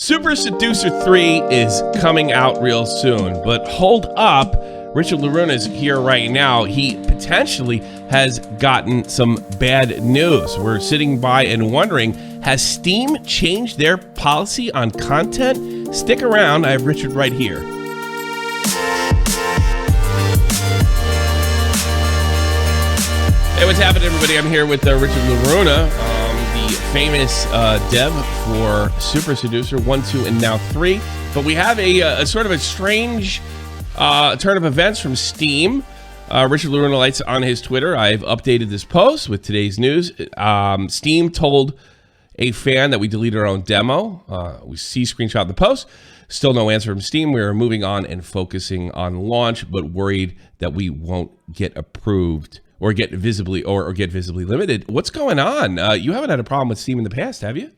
Super Seducer 3 is coming out real soon, but hold up, Richard Ruina is here right now. He potentially has gotten some bad news. We're sitting by and wondering, has Steam changed their policy on content? Stick around, I have Richard right here. Hey, what's happening, everybody? I'm here with Richard Ruina, the famous dev for Super Seducer 1, 2, and now 3. But we have a sort of a strange turn of events from Steam. Richard Ruina writes on his Twitter, I've updated this post with today's news. Steam told a fan that we deleted our own demo. We see screenshot of the post. Still no answer from Steam. We are moving on and focusing on launch, but worried that we won't get approved or get visibly limited. What's going on? You haven't had a problem with Steam in the past, have you?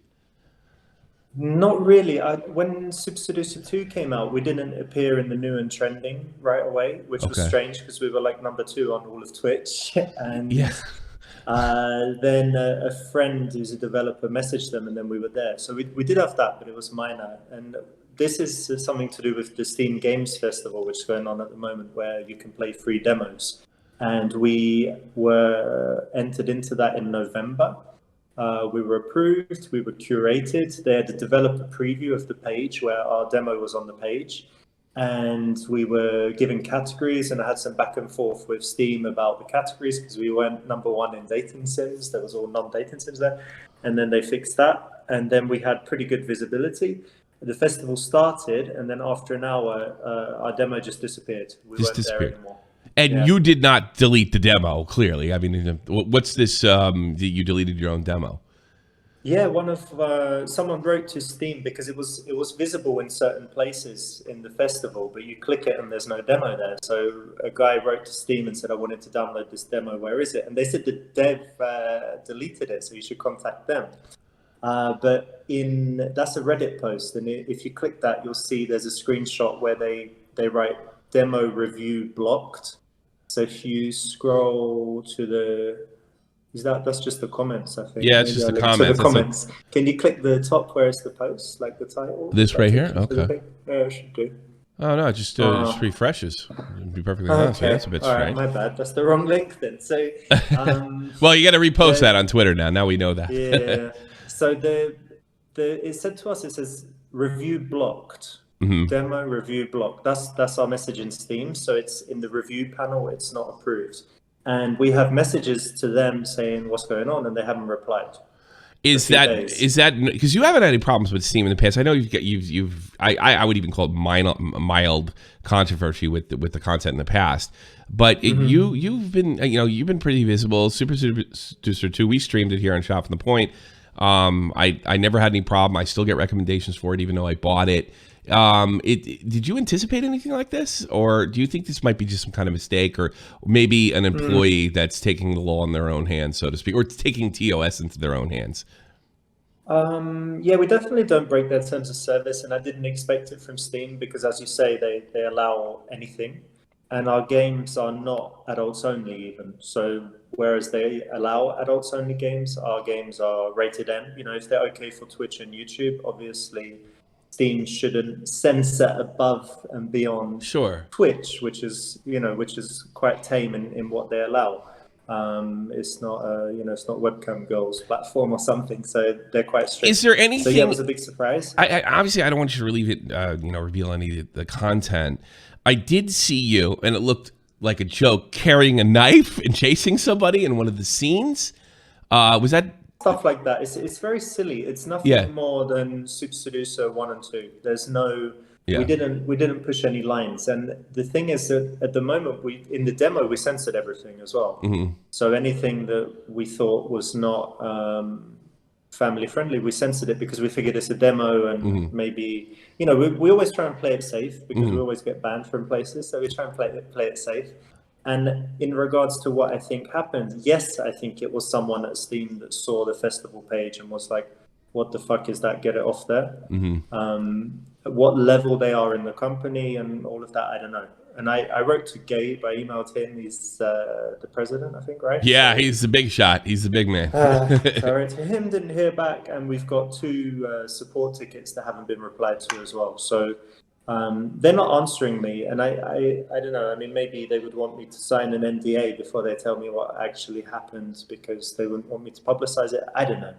Not really. When Super Seducer 2 came out, we didn't appear in the new and trending right away, which was strange because we were like number 2 on all of Twitch. And yeah. Then a friend who's a developer messaged them, and then we were there. So we did have that, but it was minor. And this is something to do with the Steam Games Festival, which is going on at the moment, where you can play free demos. And we were entered into that in November. We were approved, we were curated. They had a developer preview of the page where our demo was on the page. And we were given categories, and I had some back and forth with Steam about the categories because we weren't number 1 in dating sims. There was all non-dating sims there. And then they fixed that. And then we had pretty good visibility. The festival started, and then after an hour, our demo just disappeared. We weren't there anymore. And you did not delete the demo, clearly. I mean, what's this, you deleted your own demo? Yeah, someone wrote to Steam because it was visible in certain places in the festival, but you click it and there's no demo there. So a guy wrote to Steam and said, I wanted to download this demo, where is it? And they said the dev deleted it, so you should contact them. But that's a Reddit post, and if you click that, you'll see there's a screenshot where they write demo review blocked. So if you scroll to that's just the comments, I think. Yeah, it's just the comments. Can you click the top where it's the post, like the title? This right here? Okay. Yeah, it should do. Oh, no, just refreshes. To be perfectly honest. Yeah, that's a bit strange. All right, my bad. That's the wrong link then. So, well, you got to repost that on Twitter now. Now we know that. Yeah. So it said to us, it says review blocked. Mm-hmm. Demo review block. That's our message in Steam. So it's in the review panel. It's not approved, and we have messages to them saying what's going on, and they haven't replied. Is that because you haven't had any problems with Steam in the past? I know I would even call it mild controversy with the content in the past, but you've been pretty visible. Super Seducer 2, we streamed it here on Shop from the Point. I never had any problem. I still get recommendations for it, even though I bought it. Did you anticipate anything like this, or do you think this might be just some kind of mistake, or maybe an employee that's taking the law in their own hands, so to speak, or taking TOS into their own hands? Yeah, we definitely don't break their terms of service, and I didn't expect it from Steam because, as you say, they allow anything, and our games are not adults only even. So whereas they allow adults only games, our games are rated M. You know, if they're okay for Twitch and YouTube, obviously Steam shouldn't censor above and beyond Twitch, which is quite tame in what they allow. It's not it's not Webcam Girls platform or something, so they're quite strict. Is there anything? So yeah, it was a big surprise. I obviously I don't want you to relieve it, reveal any of the content. I did see you, and it looked like a joke, carrying a knife and chasing somebody in one of the scenes. Was that? Stuff like that. It's very silly. It's nothing more than Super Seducer 1 and 2. There's no. Yeah. We didn't push any lines, and the thing is that at the moment in the demo we censored everything as well. Mm-hmm. So anything that we thought was not family friendly, we censored it because we figured it's a demo, and maybe we always try and play it safe because we always get banned from places, so we try and play it safe. And in regards to what I think happened, yes, I think it was someone at Steam that saw the festival page and was like, what the fuck is that? Get it off there. Mm-hmm. What level they are in the company and all of that, I don't know. And I wrote to Gabe, I emailed him, he's the president, I think, right? Yeah, so, he's the big shot. He's the big man. so I wrote to him, didn't hear back, and we've got 2 support tickets that haven't been replied to as well. So they're not answering me, and I don't know. I mean, maybe they would want me to sign an NDA before they tell me what actually happened because they wouldn't want me to publicize it. I don't know.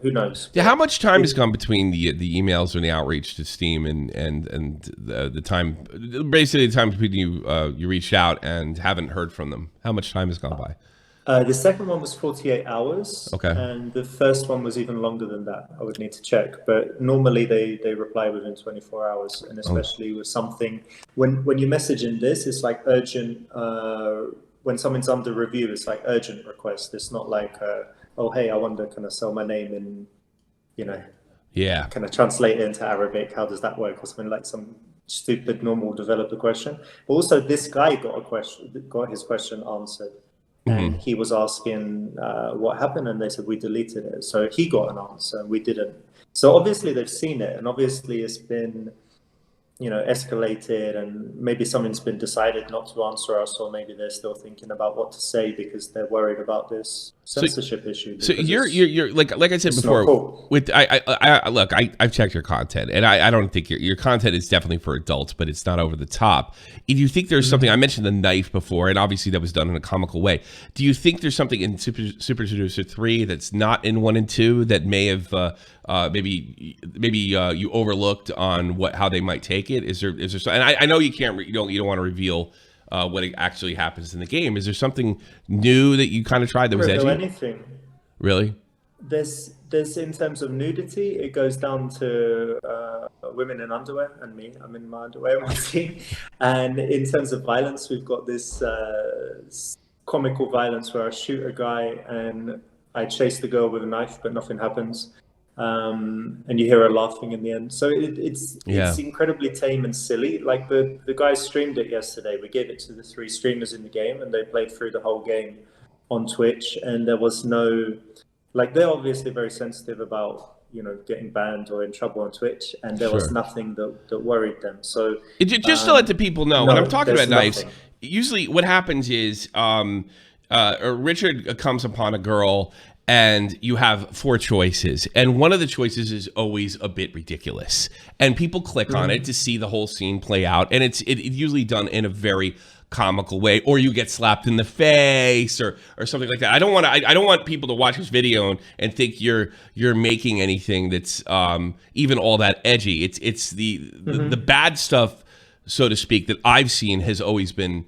Who knows? Yeah, how much time has gone between the emails or the outreach to Steam and the time, basically the time between you reached out and haven't heard from them? How much time has gone by? The second one was 48 hours. Okay. And the first one was even longer than that. I would need to check. But normally they reply within 24 hours. And especially with something, when you message in this, it's like urgent, when someone's under review, it's like urgent request. It's not like, oh, hey, I wonder, can I sell my name in, Yeah. can I translate it into Arabic? How does that work? Or something like some stupid normal developer question. But also this guy got his question answered. And he was asking what happened, and they said we deleted it. So he got an answer, and we didn't. So obviously they've seen it, and obviously it's been, escalated, and maybe something's been decided not to answer us, or maybe they're still thinking about what to say because they're worried about this censorship issue. So you're like I said before. Cool. With I've checked your content, and I don't think your content is definitely for adults, but it's not over the top. Do you think there's something? I mentioned the knife before, and obviously that was done in a comical way. Do you think there's something in Super Seducer 3 that's not in 1 and 2 that may have maybe you overlooked on how they might take it? Is there and I know you can't you don't want to reveal what actually happens in the game. Is there something new that you kind of tried that was edgy? Anything. Really? There's in terms of nudity, it goes down to women in underwear and me. I'm in my underwear on my team. And in terms of violence, we've got this comical violence where I shoot a guy and I chase the girl with a knife, but nothing happens. And you hear her laughing in the end. So it's incredibly tame and silly. Like the guys streamed it yesterday. We gave it to the 3 streamers in the game, and they played through the whole game on Twitch. And there was no, like, they're obviously very sensitive about getting banned or in trouble on Twitch, and there was nothing that worried them. So just to let the people know, when I'm talking about knives, usually what happens is Richard comes upon a girl, and you have 4 choices, and one of the choices is always a bit ridiculous, and people click on it to see the whole scene play out, and it's usually done in a very comical way, or you get slapped in the face or something like that. I don't want people to watch this video and think you're making anything that's even all that edgy. It's the bad stuff, so to speak, that I've seen has always been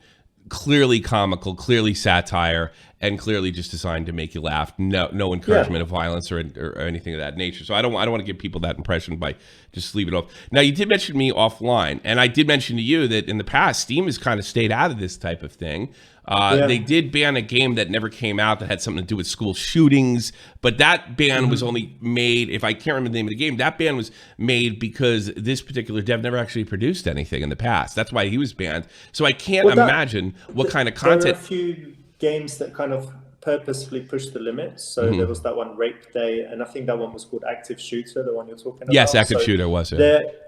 clearly comical, clearly satire, and clearly just designed to make you laugh. No encouragement of violence or anything of that nature. So I don't want to give people that impression by just leave it off. Now, you did mention me offline, and I did mention to you that in the past, Steam has kind of stayed out of this type of thing. They did ban a game that never came out that had something to do with school shootings, but that ban was only made, if I can't remember the name of the game, that ban was made because this particular dev never actually produced anything in the past. That's why he was banned. So I can't imagine what kind of content. There are a few games that kind of purposefully push the limits. So there was that one, Rape Day, and I think that one was called Active Shooter, the one you're talking about. Yes, Active Shooter was it.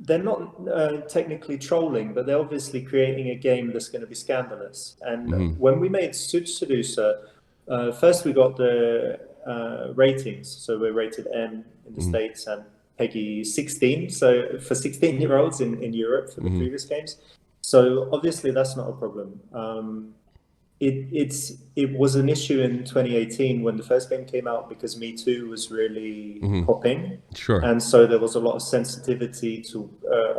They're not technically trolling, but they're obviously creating a game that's going to be scandalous. And when we made Seducer, first we got the ratings. So we're rated M in the States and Peggy 16. So for 16-year-olds in Europe for the previous games. So obviously that's not a problem. It was an issue in 2018 when the first game came out because Me Too was really popping. Sure. And so there was a lot of sensitivity to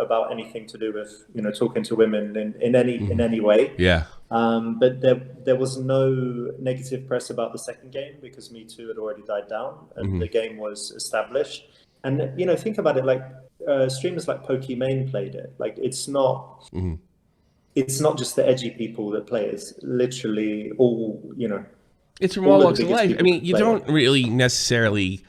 about anything to do with talking to women in any way. Yeah. But there was no negative press about the second game because Me Too had already died down and the game was established. And think about it, like streamers like Pokimane played it. Like it's not. It's not just the edgy people that play. It's literally all, It's from all walks of life. I mean, you don't really necessarily.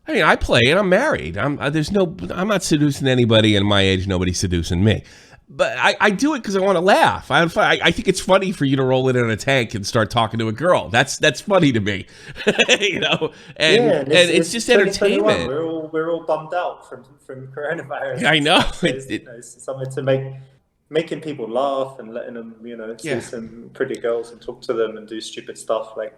I mean, I play and I'm married. I'm not seducing anybody, and my age, nobody's seducing me. But I do it because I want to laugh. I think it's funny for you to roll it in a tank and start talking to a girl. That's funny to me, And it's just entertainment. We're all bummed out from coronavirus. I know. It's something to making people laugh and letting them, see some pretty girls and talk to them and do stupid stuff. Like,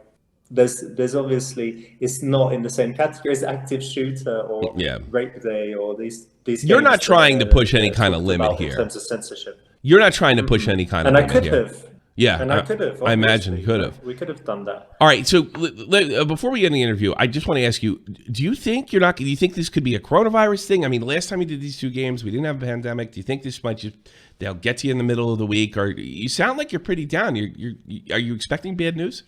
there's obviously, it's not in the same category as active shooter or rape day or these You're not trying to push any kind of limit here in terms of censorship. You're not trying to push any kind of limit here. And I could have. Yeah, and I could have. I imagine you could have. We could have done that. All right. So before we get in the interview, I just want to ask you: do you think this could be a coronavirus thing? I mean, last time we did these 2 games, we didn't have a pandemic. Do you think this might they'll get to you in the middle of the week? Or you sound like you're pretty down. Are you expecting bad news?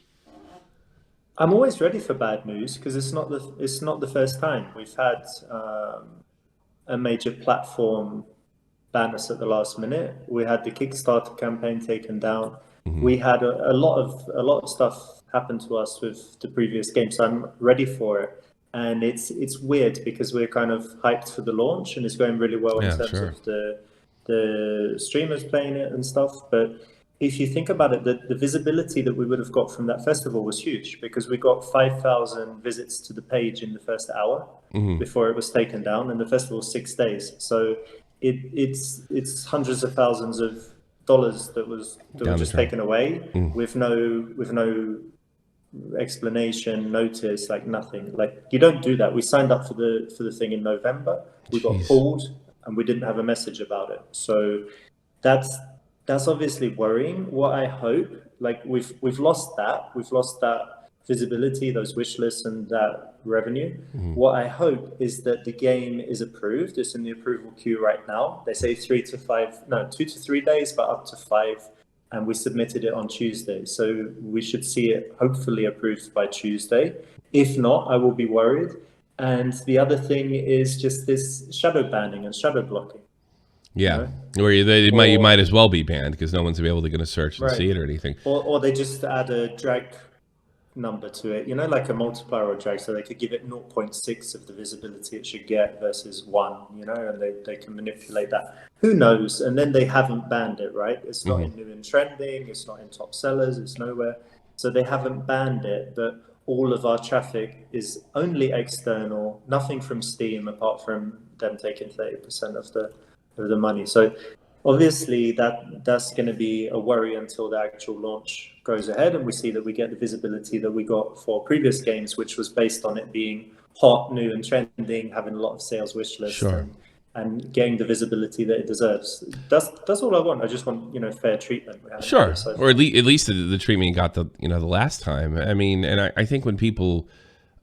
I'm always ready for bad news because it's not the first time we've had a major platform ban us at the last minute. We had the Kickstarter campaign taken down. We had a lot of stuff happen to us with the previous game, so I'm ready for it. And it's weird because we're kind of hyped for the launch and it's going really well in terms of the streamers playing it and stuff. But if you think about it, the visibility that we would have got from that festival was huge because we got 5,000 visits to the page in the first hour before it was taken down, and the festival was 6 days. So it's hundreds of thousands of dollars that were just taken away with no explanation, notice, like nothing. Like, you don't do that. We signed up for the thing in November. We got pulled and we didn't have a message about it. So that's obviously worrying. What I hope, like, we've lost that visibility, those wish lists and that revenue. What I hope is that the game is approved. It's in the approval queue right now. They say 2 to 3 days, but up to 5. And we submitted it on Tuesday. So we should see it hopefully approved by Tuesday. If not, I will be worried. And the other thing is just this shadow banning and shadow blocking. Yeah, where you might as well be banned because no one's able to search and see it or anything. Or they just add a drag number to it, like a multiplier or drag, so they could give it 0.6 of the visibility it should get versus 1, and they can manipulate that. Who knows? And then they haven't banned it, right? It's not in new and trending, it's not in top sellers, it's nowhere. So they haven't banned it, but all of our traffic is only external, nothing from Steam apart from them taking 30% of the money. So obviously that's going to be a worry until the actual launch goes ahead and we see that we get the visibility that we got for previous games, which was based on it being hot, new and trending, having a lot of sales wish lists and getting the visibility that it deserves. That's all I want. I just want, fair treatment. Or at least the treatment you got the last time. I mean, and I think when people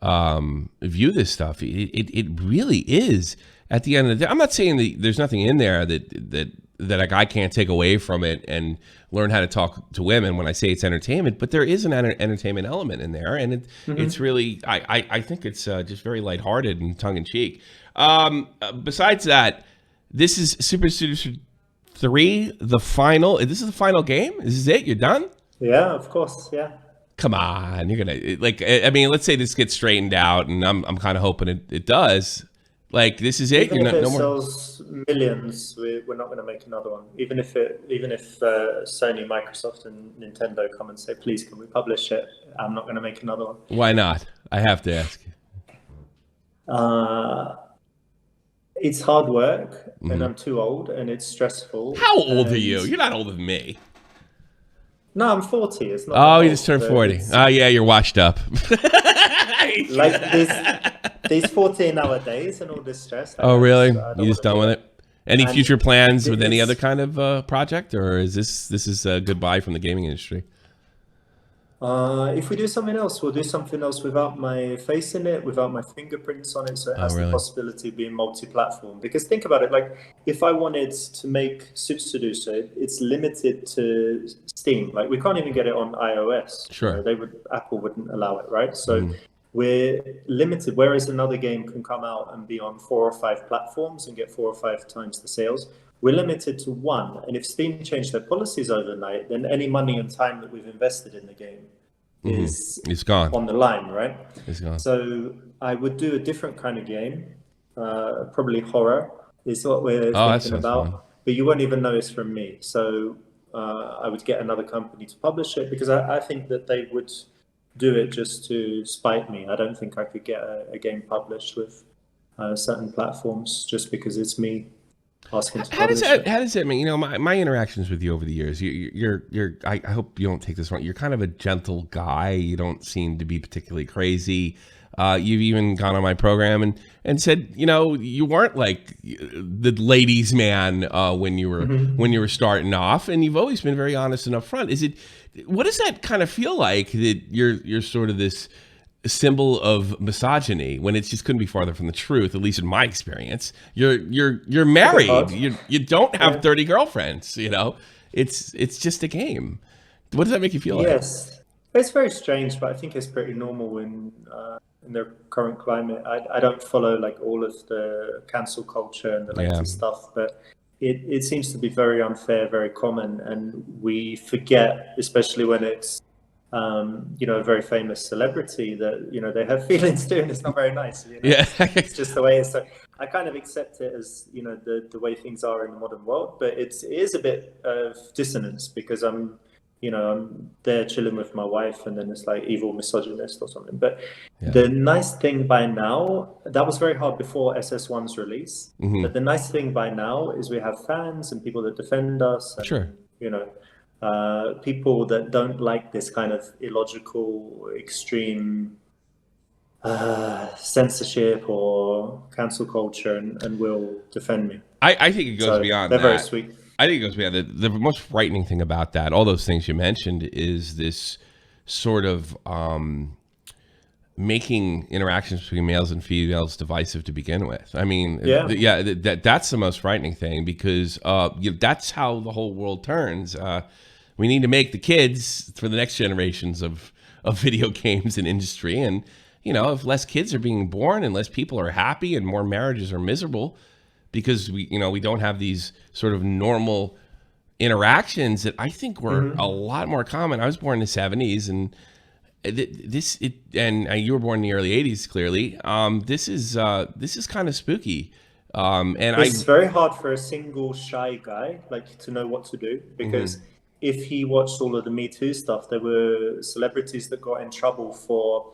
view this stuff, it really is, at the end of the day, I'm not saying that there's nothing in there that a guy can't take away from it and learn how to talk to women when I say it's entertainment, but there is an entertainment element in there. And it's really, I think it's just very lighthearted and tongue in cheek. Besides that, this is Super Seducer 3, the final. This is the final game? This is it? You're done? Yeah, of course. Yeah. Come on. You're going to, I mean, let's say this gets straightened out, and I'm kind of hoping it does. Like, this is it. Even if it sells millions, we're not going to make another one. Even if Sony, Microsoft, and Nintendo come and say, "Please, can we publish it?" I'm not going to make another one. Why not? I have to ask. It's hard work, and I'm too old, and it's stressful. How old are you? You're not older than me. No, I'm 40. It's not. Oh, you just turned 40. Oh, yeah, you're washed up. Like these 14-hour days and all this stress. Oh, really? You just done with it? Any future plans with any other kind of project, or is this is a goodbye from the gaming industry? If we do something else, we'll do something else without my face in it, without my fingerprints on it, so it has the possibility of being multi-platform. Because think about it, like, if I wanted to make Super Seducer, it's limited to Steam. Like, we can't even get it on iOS. Sure. Apple wouldn't allow it, right? So we're limited, whereas another game can come out and be on 4 or 5 platforms and get 4 or 5 times the sales. We're limited to 1. And if Steam changed their policies overnight, then any money and time that we've invested in the game is gone on the line, right? It's gone. So I would do a different kind of game, probably horror is what we're thinking about. Fun. But you won't even know it's from me. So I would get another company to publish it because I think that they would do it just to spite me. I don't think I could get a game published with certain platforms just because it's me. asking to How does publish that? it. How does that mean? You know, my interactions with you over the years. You're. I hope you don't take this wrong. You're kind of a gentle guy. You don't seem to be particularly crazy. You've even gone on my program and said, you know, you weren't like the ladies' man when you were starting off, and you've always been very honest and upfront. Is it? What does that kind of feel like that you're sort of this symbol of misogyny when it's just couldn't be farther from the truth, at least in my experience? You're married. You don't have 30 girlfriends, you know. It's just a game. What does that make you feel like? Yes, it's very strange, but I think it's pretty normal in the current climate. I don't follow like all of the cancel culture and the latest stuff, but it seems to be very unfair, very common, and we forget, especially when it's you know, a very famous celebrity, that, you know, they have feelings too, and it's not very nice. You know? Yeah, it's just the way it is. So I kind of accept it as, you know, the way things are in the modern world, but it is a bit of dissonance because I'm there chilling with my wife, and then it's like evil misogynist or something. But the nice thing by now, that was very hard before SS1's release. But the nice thing by now is we have fans and people that defend us. And, you know, people that don't like this kind of illogical, extreme censorship or cancel culture, and will defend me. I think it goes beyond that. They're very sweet. I think it goes beyond that. The most frightening thing about that, all those things you mentioned, is this sort of making interactions between males and females divisive to begin with. I mean, that's the most frightening thing, because that's how the whole world turns. We need to make the kids for the next generations of video games and industry. And, you know, if less kids are being born and less people are happy and more marriages are miserable because we don't have these sort of normal interactions that I think were a lot more common. I was born in the 70s, and and you were born in the early 80s, clearly. This is kind of spooky. And it's very hard for a single shy guy like to know what to do, because if he watched all of the Me Too stuff, there were celebrities that got in trouble for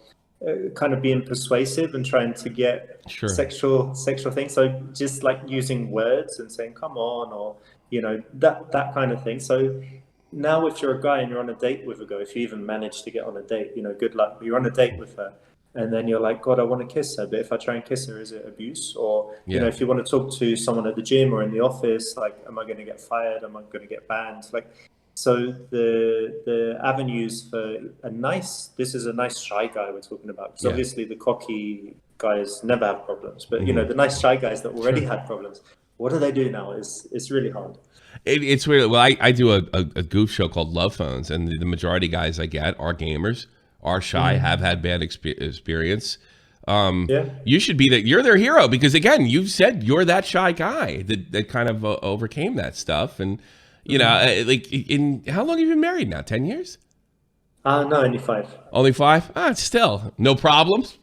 kind of being persuasive and trying to get sexual things. So just like using words and saying "come on," or, you know, that kind of thing. So now if you're a guy and you're on a date with a girl, if you even manage to get on a date, you know, good luck. You're on a date with her, and then you're like, God, I want to kiss her, but if I try and kiss her, is it abuse? Or, you know, if you want to talk to someone at the gym or in the office, like, am I going to get fired? Am I going to get banned? Like, so the avenues for this is a nice shy guy we're talking about. Because obviously the cocky guys never have problems, but you know, the nice shy guys that already had problems, what do they do now? It's really hard. It's weird. Well, I do a goof show called Love Phones, and the majority of guys I get are gamers, are shy, have had bad experience. You should be you're their hero, because again, you've said you're that shy guy that kind of overcame that stuff. And you know, like, how long have you been married now? 10 years? No, only 5. Only 5? Still no problems.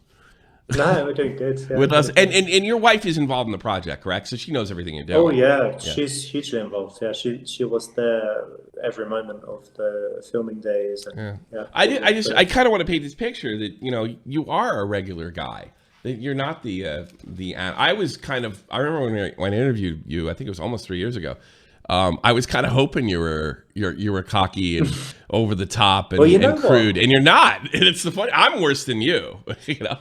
No, we're doing good. With us, and your wife is involved in the project, correct? So she knows everything you're doing. Oh yeah, she's hugely involved. Yeah, she was there every moment of the filming days. And, I kind of want to paint this picture that, you know, you are a regular guy. That you're not the. I remember when I interviewed you. I think it was almost 3 years ago. I was kind of hoping you were cocky and over the top and, and crude, and you're not. And it's the funny. I'm worse than you. You know.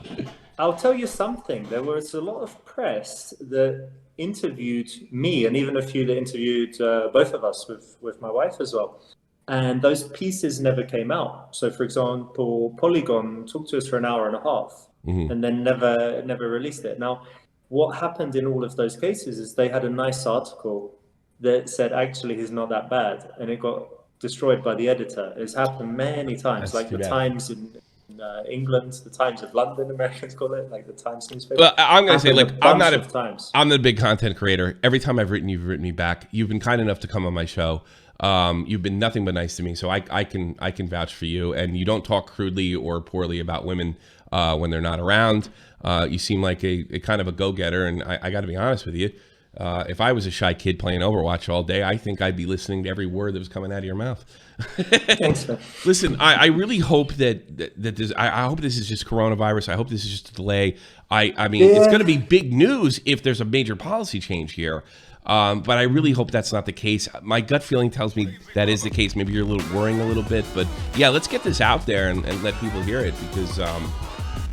I'll tell you something. There was a lot of press that interviewed me, and even a few that interviewed both of us with my wife as well. And those pieces never came out. So, for example, Polygon talked to us for an hour and a half, and then never released it. Now, what happened in all of those cases is they had a nice article that said, actually, he's not that bad, and it got destroyed by the editor. It's happened many times. That's like the Times in England, the Times of London, Americans call it, like the Times newspaper. Well, I'm going to say, like, I'm the big content creator. Every time I've written, you've written me back. You've been kind enough to come on my show. You've been nothing but nice to me, so I can vouch for you. And you don't talk crudely or poorly about women when they're not around. You seem like a kind of a go-getter, and I got to be honest with you. If I was a shy kid playing Overwatch all day, I think I'd be listening to every word that was coming out of your mouth. Thanks, man. Listen, I really hope that this. I hope this is just coronavirus. I hope this is just a delay. I mean, it's going to be big news if there's a major policy change here. But I really hope that's not the case. My gut feeling tells me that is the case. Maybe you're worrying a little bit, but yeah, let's get this out there and let people hear it because,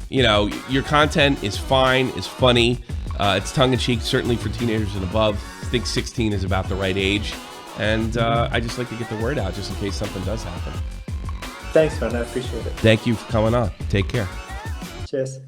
you know, your content is fine, is funny. It's tongue-in-cheek, certainly for teenagers and above. I think 16 is about the right age. And I just like to get the word out just in case something does happen. Thanks, man. I appreciate it. Thank you for coming on. Take care. Cheers.